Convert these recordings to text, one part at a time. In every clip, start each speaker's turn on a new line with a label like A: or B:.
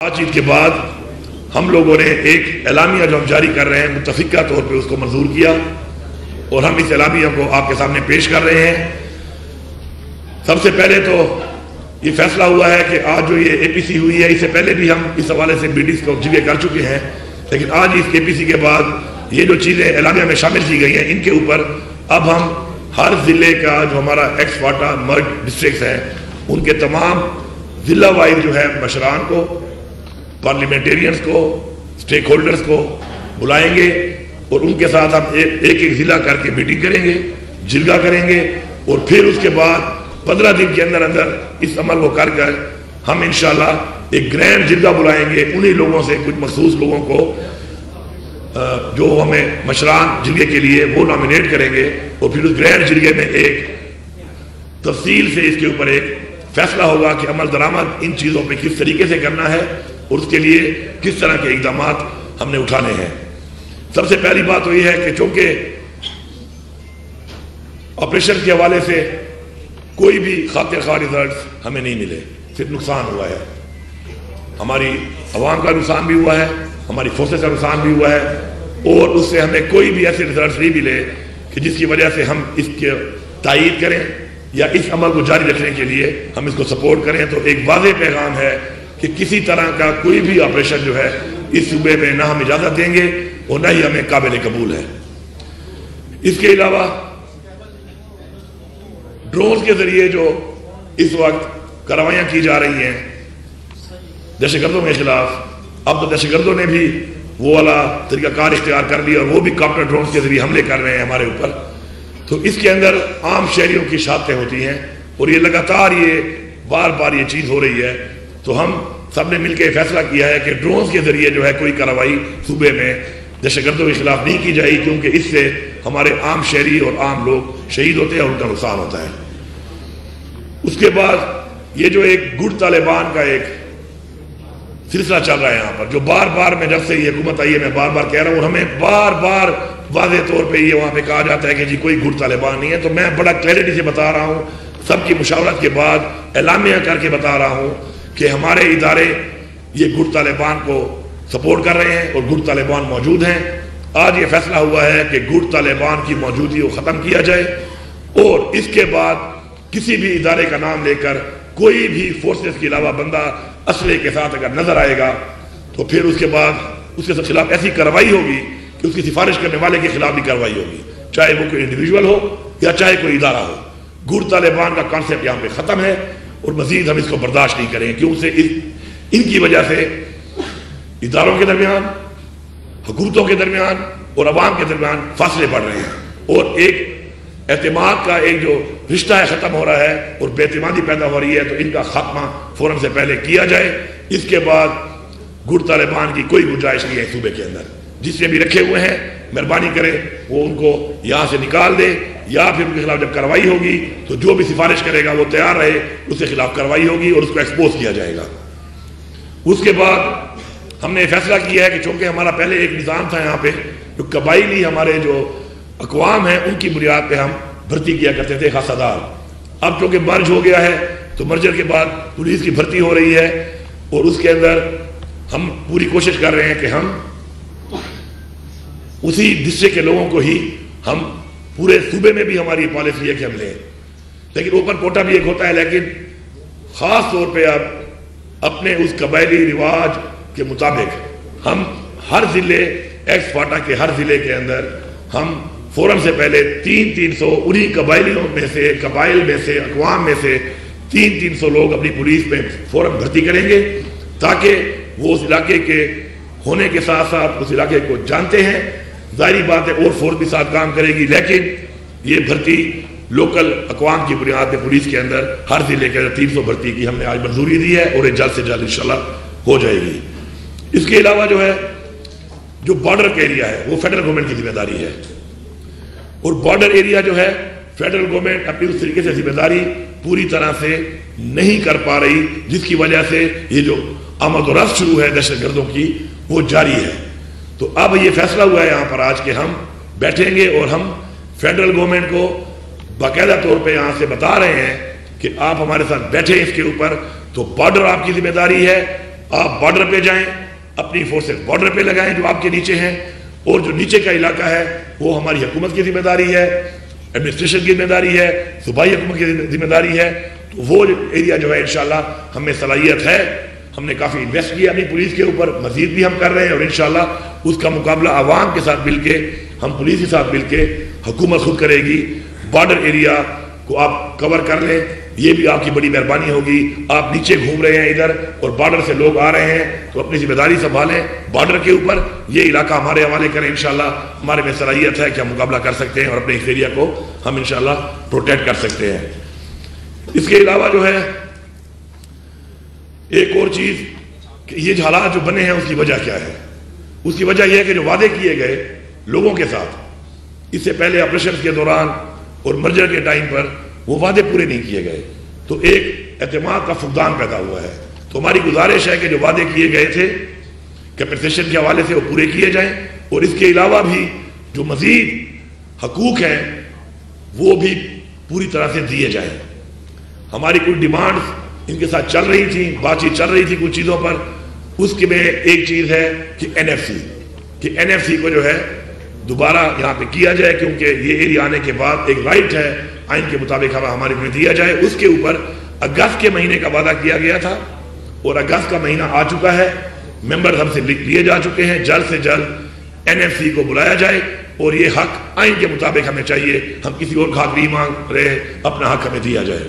A: بات چیت کے بعد ہم لوگوں نے ایک اعلامیہ جو ہم جاری کر رہے ہیں متفقہ طور پہ اس کو منظور کیا اور ہم اس اعلامیہ کو آپ کے سامنے پیش کر رہے ہیں۔ سب سے پہلے تو یہ فیصلہ ہوا ہے کہ آج جو یہ اے پی سی ہوئی ہے، اس سے پہلے بھی ہم اس حوالے سے میٹنگز کو جگہ کر چکے ہیں، لیکن آج اس اے پی سی کے بعد یہ جو چیزیں اعلامیہ میں شامل کی گئی ہیں ان کے اوپر اب ہم ہر ضلع کا جو ہمارا ایکس فاٹا مرگ ڈسٹرکٹس ہیں ان کے تمام ضلع وائز جو ہے مشران کو، پارلیمنٹیرینز کو، سٹیک ہولڈرز کو بلائیں گے اور ان کے ساتھ ہم ایک ضلع کر کے میٹنگ کریں گے، جرگہ کریں گے اور پھر اس کے بعد 15 دن کے اندر اس عمل کو کر ہم انشاءاللہ ایک گرینڈ جرگہ بلائیں گے۔ انہی لوگوں سے کچھ مخصوص لوگوں کو جو ہمیں مشران جرگے کے لیے وہ نامینیٹ کریں گے اور پھر اس گرینڈ جرگے میں ایک تفصیل سے اس کے اوپر ایک فیصلہ ہوگا کہ عمل درآمد ان چیزوں پہ کس طریقے سے کرنا ہے اور اس کے لیے کس طرح کے اقدامات ہم نے اٹھانے ہیں۔ سب سے پہلی بات تو یہ ہے کہ چونکہ آپریشن کے حوالے سے کوئی بھی خاطر خواہ ریزلٹس ہمیں نہیں ملے، صرف نقصان ہوا ہے، ہماری عوام کا نقصان بھی ہوا ہے، ہماری فورسز کا نقصان بھی ہوا ہے اور اس سے ہمیں کوئی بھی ایسے ریزلٹس نہیں ملے کہ جس کی وجہ سے ہم اس کے تائید کریں یا اس عمل کو جاری رکھنے کے لیے ہم اس کو سپورٹ کریں۔ تو ایک واضح پیغام ہے کہ کسی طرح کا کوئی بھی آپریشن جو ہے اس صوبے میں نہ ہم اجازت دیں گے اور نہ ہی ہمیں قابل قبول ہے۔ اس کے علاوہ ڈرونز کے ذریعے جو اس وقت کارروائیاں کی جا رہی ہیں دہشت گردوں کے خلاف، اب تو دہشت گردوں نے بھی وہ والا طریقہ کار اختیار کر لیا اور وہ بھی کاپٹر ڈرونز کے ذریعے حملے کر رہے ہیں ہمارے اوپر، تو اس کے اندر عام شہریوں کی شہادتیں ہوتی ہیں اور یہ لگاتار یہ بار بار یہ چیز ہو رہی ہے۔ تو ہم سب نے مل کے فیصلہ کیا ہے کہ ڈرونز کے ذریعے جو ہے کوئی کارروائی صوبے میں دہشت گردوں کے خلاف نہیں کی جائے، کیونکہ اس سے ہمارے عام شہری اور عام لوگ شہید ہوتے ہیں اور ان کا نقصان ہوتا ہے۔ اس کے بعد یہ جو ایک گڈ طالبان کا ایک سلسلہ چل رہا ہے یہاں پر، جو بار بار میں جب سے یہ حکومت آئی ہے میں بار بار کہہ رہا ہوں اور ہمیں بار بار واضح طور پہ یہ وہاں پہ کہا جاتا ہے کہ جی کوئی گڈ طالبان نہیں ہے، تو میں بڑا کلیئرٹی سے بتا رہا ہوں، سب کی مشاورت کے بعد اعلامیہ کر کے بتا رہا ہوں کہ ہمارے ادارے یہ گڈ طالبان کو سپورٹ کر رہے ہیں اور گڈ طالبان موجود ہیں۔ آج یہ فیصلہ ہوا ہے کہ گڈ طالبان کی موجودگی کو ختم کیا جائے اور اس کے بعد کسی بھی ادارے کا نام لے کر کوئی بھی فورسز کے علاوہ بندہ اسلحے کے ساتھ اگر نظر آئے گا تو پھر اس کے بعد اس کے خلاف ایسی کارروائی ہوگی کہ اس کی سفارش کرنے والے کے خلاف بھی کارروائی ہوگی، چاہے وہ کوئی انڈیویجول ہو یا چاہے کوئی ادارہ ہو۔ گڈ طالبان کا کانسیپٹ یہاں پہ ختم ہے اور مزید ہم اس کو برداشت نہیں کریں، کیوں سے ان کی وجہ سے اداروں کے درمیان، حکومتوں کے درمیان اور عوام کے درمیان فاصلے بڑھ رہے ہیں اور ایک اعتماد کا ایک جو رشتہ ہے ختم ہو رہا ہے اور بے اعتمادی پیدا ہو رہی ہے، تو ان کا خاتمہ فوراً سے پہلے کیا جائے۔ اس کے بعد گڈ طالبان کی کوئی گنجائش نہیں ہے صوبے کے اندر، جس نے بھی رکھے ہوئے ہیں مہربانی کرے وہ ان کو یہاں سے نکال دے یا پھر ان کے خلاف جب کارروائی ہوگی تو جو بھی سفارش کرے گا وہ تیار رہے، اس کے خلاف کارروائی ہوگی اور اس کو ایکسپوز کیا جائے گا۔ اس کے بعد ہم نے فیصلہ کیا ہے کہ چونکہ ہمارا پہلے ایک نظام تھا یہاں پہ جو قبائلی ہمارے جو اقوام ہیں ان کی بنیاد پہ ہم بھرتی کیا کرتے تھے خاصہ دار، اب چونکہ مرج ہو گیا ہے تو مرجر کے بعد پولیس کی بھرتی ہو رہی ہے اور اس کے اندر ہم پوری کوشش کر رہے ہیں کہ ہم اسی ڈسٹرکٹ کے لوگوں کو ہی ہم پورے صوبے میں بھی ہماری پالیسی ہے کہ ہم لیں، لیکن اوپن کوٹا بھی ایک ہوتا ہے، لیکن خاص طور پہ اب اپنے اس قبائلی رواج کے مطابق ہم ہر ضلع ایکس فاٹا کے ہر ضلع کے اندر ہم فوراً سے پہلے 300 انہی قبائلیوں میں سے، قبائل میں سے، اقوام میں سے 300 لوگ اپنی پولیس میں فوراً بھرتی کریں گے تاکہ وہ اس علاقے کے ہونے کے ساتھ ساتھ اس علاقے کو جانتے ہیں۔ ظاہری بات ہے اور فورس بھی ساتھ کام کرے گی، لیکن یہ بھرتی لوکل اقوام کی بنیاد پہ پولیس کے اندر ہر ضلع کے اندر 300 بھرتی کی ہم نے آج منظوری دی ہے اور یہ جلد سے جلد انشاءاللہ ہو جائے گی۔ اس کے علاوہ جو ہے جو بارڈر کا ایریا ہے وہ فیڈرل گورنمنٹ کی ذمہ داری ہے اور بارڈر ایریا جو ہے فیڈرل گورنمنٹ اپنی اس طریقے سے ذمہ داری پوری طرح سے نہیں کر پا رہی، جس کی وجہ سے یہ جو آمد و رفت شروع ہے دہشت گردوں کی وہ جاری ہے۔ تو اب یہ فیصلہ ہوا ہے یہاں پر آج کہ ہم بیٹھیں گے اور ہم فیڈرل گورنمنٹ کو باقاعدہ طور پہ یہاں سے بتا رہے ہیں کہ آپ ہمارے ساتھ بیٹھیں اس کے اوپر، تو بارڈر آپ کی ذمہ داری ہے آپ بارڈر پہ جائیں، اپنی فورسز بارڈر پہ لگائیں جو آپ کے نیچے ہیں، اور جو نیچے کا علاقہ ہے وہ ہماری حکومت کی ذمہ داری ہے، ایڈمنسٹریشن کی ذمہ داری ہے، صوبائی حکومت کی ذمہ داری ہے. تو وہ ایریا جو ہے انشاءاللہ ہمیں صلاحیت ہے، ہم نے کافی انویسٹ کیا اپنی پولیس کے اوپر، مزید بھی ہم کر رہے ہیں، اور انشاءاللہ اس کا مقابلہ عوام کے ساتھ مل کے، ہم پولیس کے ساتھ مل کے، حکومت خود کرے گی. بارڈر ایریا کو آپ کور کر لیں، یہ بھی آپ کی بڑی مہربانی ہوگی. آپ نیچے گھوم رہے ہیں ادھر اور بارڈر سے لوگ آ رہے ہیں تو اپنی ذمہ داری سنبھالیں بارڈر کے اوپر، یہ علاقہ ہمارے حوالے کریں. انشاءاللہ ہمارے میں صلاحیت ہے کہ ہم مقابلہ کر سکتے ہیں اور اپنے اس ایریا کو ہم انشاءاللہ پروٹیکٹ کر سکتے ہیں. اس کے علاوہ جو ہے ایک اور چیز کہ یہ حالات جو بنے ہیں اس کی وجہ کیا ہے؟ اس کی وجہ یہ ہے کہ جو وعدے کیے گئے لوگوں کے ساتھ اس سے پہلے آپریشن کے دوران اور مرجر کے ٹائم پر، وہ وعدے پورے نہیں کیے گئے، تو ایک اعتماد کا فقدان پیدا ہوا ہے. تو ہماری گزارش ہے کہ جو وعدے کیے گئے تھے کیپیٹیشن کے حوالے سے وہ پورے کیے جائیں، اور اس کے علاوہ بھی جو مزید حقوق ہیں وہ بھی پوری طرح سے دیے جائیں. ہماری کوئی ڈیمانڈ ان کے ساتھ چل رہی تھی، بات چیت چل رہی تھی کچھ چیزوں پر. اس کے میں ایک چیز ہے کہ این ایف سی کو جو ہے دوبارہ یہاں پہ کیا جائے، کیونکہ یہ ایریا آنے کے بعد ایک رائٹ ہے آئین کے مطابق ہمارے میں دیا جائے. اس کے اوپر اگست کے مہینے کا وعدہ کیا گیا تھا اور اگست کا مہینہ آ چکا ہے، ممبرز ہم سے لیے جا چکے ہیں. جلد سے جلد این ایف سی کو بلایا جائے اور یہ حق آئین کے مطابق ہمیں چاہیے، ہم کسی اور کا حق نہیں مانگ رہے، اپنا حق ہمیں دیا جائے.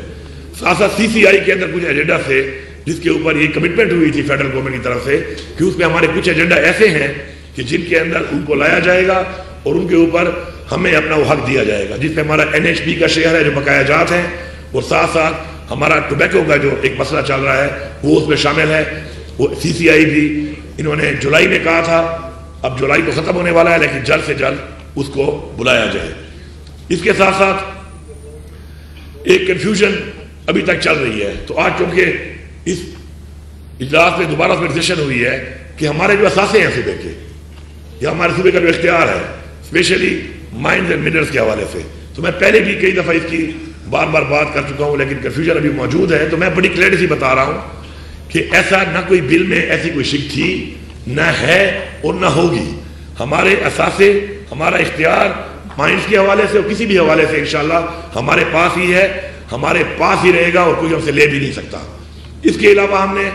A: ساتھ ساتھ سی سی آئی کے اندر کچھ ایجنڈا تھے جس کے اوپر یہ کمٹمنٹ ہوئی تھی فیڈرل گورنمنٹ کی طرف سے کہ اس میں ہمارے کچھ ایجنڈا ایسے ہیں کہ جن کے اندر ان کو لایا جائے گا اور ان کے اوپر ہمیں اپنا وہ حق دیا جائے گا، جس میں ہمارا این ایچ پی کا شیئر ہے جو بقایا جات ہیں، اور ساتھ ساتھ ہمارا ٹوبیکو کا جو ایک مسئلہ چل رہا ہے وہ اس میں شامل ہے. وہ سی سی آئی بھی انہوں نے جولائی میں کہا تھا، اب جولائی کو ختم ہونے والا ہے لیکن جلد سے جلد اس کو بلایا جائے. اس کے ساتھ ساتھ ایک کنفیوژن ابھی تک چل رہی ہے. تو آج چونکہ اس اجلاس میں دوبارہ ڈسکشن ہوئی ہے کہ ہمارے جو اثاثے ہیں صوبے کے یا ہمارے صوبے کا جو اختیار ہے اسپیشلی مائنز اینڈ منرلز کے حوالے سے، تو میں پہلے بھی کئی دفعہ اس کی بار بار بات کر چکا ہوں لیکن کنفیوژن ابھی موجود ہے. تو میں بڑی کلیئرٹی سے بتا رہا ہوں کہ ایسا نہ کوئی بل میں ایسی کوئی شک تھی، نہ ہے اور نہ ہوگی. ہمارے اثاثے، ہمارا اختیار مائنز کے حوالے سے اور کسی بھی حوالے سے انشاءاللہ ہمارے پاس ہی ہے، ہمارے پاس ہی رہے گا اور کوئی ہم سے لے بھی نہیں سکتا. اس کے علاوہ ہم نے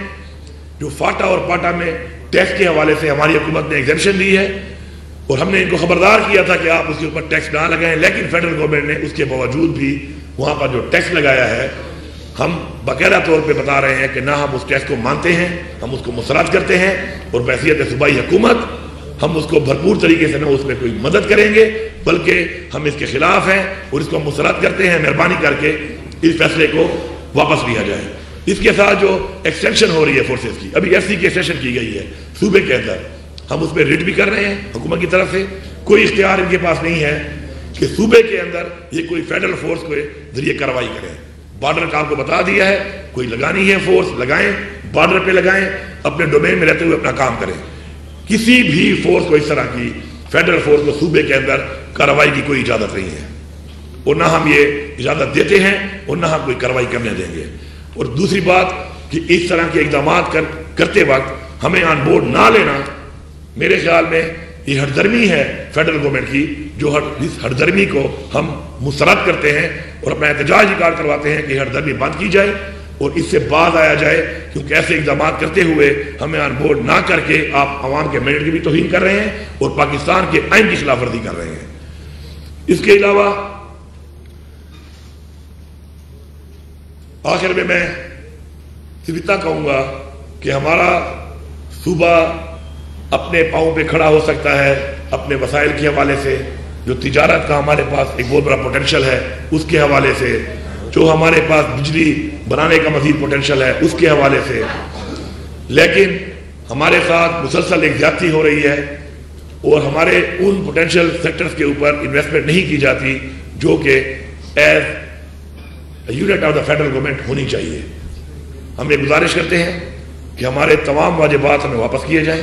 A: جو فاٹا اور پاٹا میں ٹیکس کے حوالے سے ہماری حکومت نے ایگزمپشن دی ہے اور ہم نے ان کو خبردار کیا تھا کہ آپ اس کے اوپر ٹیکس نہ لگائیں، لیکن فیڈرل گورنمنٹ نے اس کے باوجود بھی وہاں پر جو ٹیکس لگایا ہے ہم باقاعدہ طور پہ بتا رہے ہیں کہ نہ ہم اس ٹیکس کو مانتے ہیں، ہم اس کو مسترد کرتے ہیں، اور بحیثیت صوبائی حکومت ہم اس کو بھرپور طریقے سے نہ اس میں کوئی مدد کریں گے بلکہ ہم اس کے خلاف ہیں اور اس کو مسترد کرتے ہیں. مہربانی کر کے اس فیصلے کو واپس لیا جائے. اس کے ساتھ جو ایکسٹینشن ہو رہی ہے فورسز کی، ابھی ایف سی کی ایکسٹینشن کی گئی ہے صوبے کے اندر، ہم اس پہ ریڈ بھی کر رہے ہیں حکومت کی طرف سے. کوئی اختیار ان کے پاس نہیں ہے کہ صوبے کے اندر یہ کوئی فیڈرل فورس کے ذریعے کارروائی کریں. بارڈر کا آپ کو بتا دیا ہے، کوئی لگانی ہے فورس لگائیں، بارڈر پہ لگائیں، اپنے ڈومین میں رہتے ہوئے اپنا کام کریں. کسی بھی فورس کو اس طرح کی فیڈرل فورس کو صوبے کے اندر کارروائی کی کوئی اجازت نہیں ہے اور نہ ہم یہ اجازت دیتے ہیں اور نہ ہم کوئی کارروائی کرنے دیں گے. اور دوسری بات کہ اس طرح کے اقدامات کرتے وقت ہمیں آن بورڈ نہ لینا، میرے خیال میں یہ ہٹ درمی ہے فیڈرل گورنمنٹ کی، جو اس ہٹ درمی کو ہم مسترد کرتے ہیں اور اپنا احتجاج ریکارڈ کرواتے ہیں کہ ہٹ درمی بند کی جائے اور اس سے باز آیا جائے، کیونکہ ایسے اقدامات کرتے ہوئے ہمیں آن بورڈ نہ کر کے آپ عوام کے مینڈیٹ کی بھی توہین کر رہے ہیں اور پاکستان کے آئین کی خلاف ورزی کر رہے ہیں. اس کے علاوہ آخر میں صرف اتنا کہوں گا کہ ہمارا صوبہ اپنے پاؤں پہ کھڑا ہو سکتا ہے اپنے وسائل کے حوالے سے، جو تجارت کا ہمارے پاس ایک بہت بڑا پوٹینشل ہے اس کے حوالے سے، جو ہمارے پاس بجلی بنانے کا مزید پوٹینشل ہے اس کے حوالے سے. لیکن ہمارے ساتھ مسلسل ایک زیادتی ہو رہی ہے اور ہمارے ان پوٹینشل سیکٹرز کے اوپر انویسٹمنٹ نہیں کی جاتی جو کہ as unit of the federal government ہونی چاہیے. ہم یہ گزارش کرتے ہیں کہ ہمارے تمام واجبات ہمیں واپس کیے جائیں.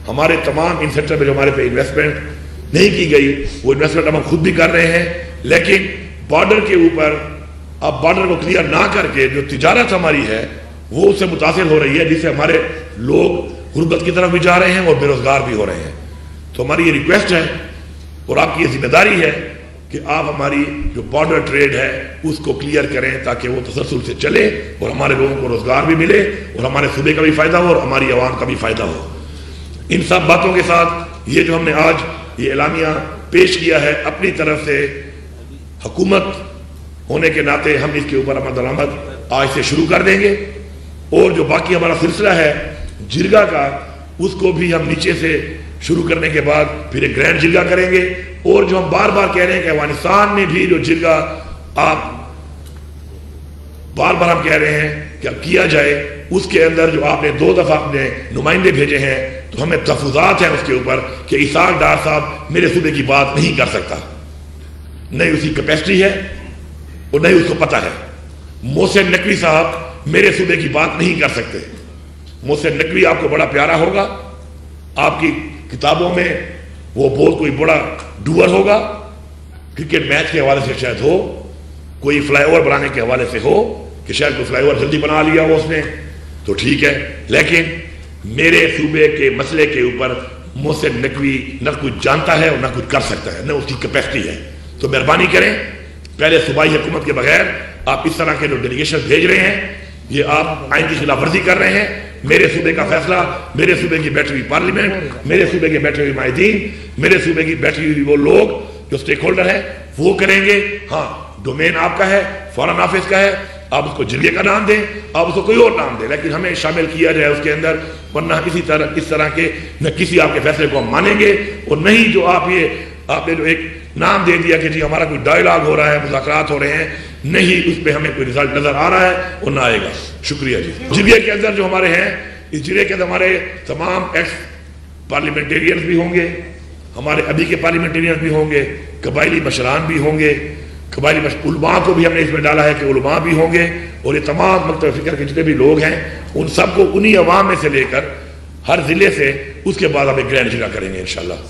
A: ہمارے تمام ان سیکٹر میں جو ہمارے پہ انویسٹمنٹ نہیں کی گئی وہ انویسٹمنٹ ہم خود بھی کر رہے ہیں، لیکن بارڈر کے اوپر آپ بارڈر کو کلیئر نہ کر کے جو تجارت ہماری ہے وہ اس سے متاثر ہو رہی ہے، جس سے ہمارے لوگ غربت کی طرف بھی جا رہے ہیں اور بے روزگار بھی ہو رہے ہیں۔ تو ہماری یہ ریکویسٹ ہے اور آپ کی یہ ذمہ داری ہے کہ آپ ہماری جو بارڈر ٹریڈ ہے اس کو کلیئر کریں تاکہ وہ تسلسل سے چلے اور ہمارے لوگوں کو روزگار بھی ملے اور ہمارے صوبے کا بھی فائدہ ہو اور ہماری عوام کا بھی فائدہ ہو۔ ان سب باتوں کے ساتھ یہ جو ہم نے آج یہ اعلامیہ پیش کیا ہے، اپنی طرف سے حکومت ہونے کے ناطے ہم اس کے اوپر عمل درآمد آج سے شروع کر دیں گے، اور جو باقی ہمارا سلسلہ ہے جرگہ کا اس کو بھی ہم نیچے سے شروع کرنے کے بعد پھر ایک گرینڈ جرگہ کریں گے۔ اور جو ہم بار بار کہہ رہے ہیں کہ افغانستان میں بھی جو جرگہ آپ بار بار ہم کہہ رہے ہیں کہ اب کیا جائے، اس کے اندر جو آپ نے 2 دفعہ اپنے نمائندے بھیجے ہیں تو ہمیں تحفظات ہیں اس کے اوپر کہ اسحاق ڈار صاحب میرے صوبے کی بات نہیں کر سکتا، نہیں اس کی کیپیسٹی ہے اور نہیں اس کو پتہ ہے۔ محسن نقوی صاحب میرے صوبے کی بات نہیں کر سکتے۔ محسن نقوی آپ کو بڑا پیارا ہوگا، آپ کی کتابوں میں وہ بہت کوئی بڑا ڈوور ہوگا، کرکٹ میچ کے حوالے سے شاید ہو، کوئی فلائی اوور بنانے کے حوالے سے ہو کہ شاید کوئی فلائی اوور جلدی بنا لیا ہو اس نے، تو ٹھیک ہے، لیکن میرے صوبے کے مسئلے کے اوپر محسن نقوی نہ کچھ جانتا ہے اور نہ کچھ کر سکتا ہے، نہ اس کی کیپیسٹی ہے۔ تو مہربانی کریں، پہلے صوبائی حکومت کے بغیر آپ اس طرح کے جو ڈیلیگیشن بھیج رہے ہیں یہ آپ آئین کی خلاف ورزی کر رہے ہیں۔ میرے صوبے کا فیصلہ، میرے صوبے کی بیٹھی ہوئی پارلیمنٹ، میرے صوبے کے بیٹھے ہوئے مائدین، میرے صوبے کی بیٹھی ہوئی وہ لوگ جو سٹیک ہولڈر ہیں وہ کریں گے۔ ہاں، ڈومین آپ کا ہے، فارن آفس کا ہے، آپ اس کو جرگے کا نام دیں، آپ اس کو کوئی اور نام دیں، لیکن ہمیں شامل کیا جائے اس کے اندر، ورنہ اس طرح کے نہ کسی آپ کے فیصلے کو ہم مانیں گے اور نہیں جو آپ نے جو ایک نام دے دیا کہ جی ہمارا کوئی ڈائیلاگ ہو رہا ہے، مذاکرات ہو رہے ہیں، نہیں اس پہ ہمیں کوئی رزلٹ نظر آ رہا ہے اور نہ آئے گا۔ شکریہ جی۔ جرگے کے اندر جو ہمارے ہیں، اس جرگے کے اندر ہمارے تمام ایکس پارلیمنٹیرینز بھی ہوں گے، ہمارے ابھی کے پارلیمنٹیرینز بھی ہوں گے، قبائلی مشران بھی ہوں گے، قبائلی علماء کو بھی ہم نے اس میں ڈالا ہے کہ علماء بھی ہوں گے، اور یہ تمام مکتب فکر کے جتنے بھی لوگ ہیں ان سب کو انہی عوام میں سے لے کر ہر ضلع سے اس کے بعد ہم ایک گرینڈ جرگہ کریں گے انشاءاللہ۔